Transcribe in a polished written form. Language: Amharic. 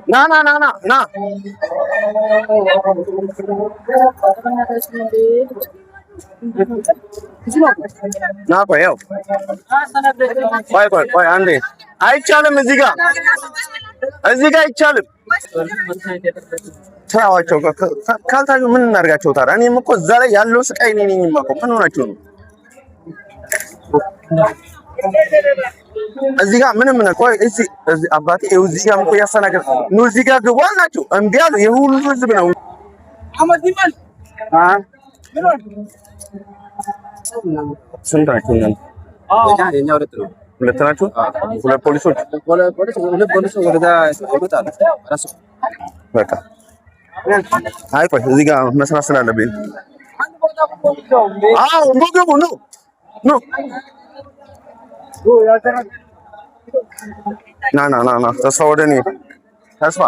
Na na na na na. Na ቆይ ያው ቆይ አንዴ አይቻልም። እዚህ ጋር አይቻልም። ተዋቸው። ካልታዩ ምን እናድርጋቸው ታዲያ? እኔም እኮ እዛ ላይ ያለው ስቃይ እኔ ነኝ የማውቀው። ምን ሆናችሁ ነው? እዚህ ጋር ምንም ነው። ቆይ እዚህ አባቴ ይኸው እዚህ ጋር እኮ ያስተናገድ ነው። እዚህ ጋር ግቡ አልናቸው እምቢ አሉ። የሁሉ ህዝብ ነው። ስንት ናችሁ እናንተ? ሁለት ናችሁ? ሁለት ፖሊሶች በቃ አይ ቆይ እዚህ ጋር መስራት ስላለብኝ አዎ ኑ ግቡ ኑ ና ተስፋ ወደ እኔ ተስፋ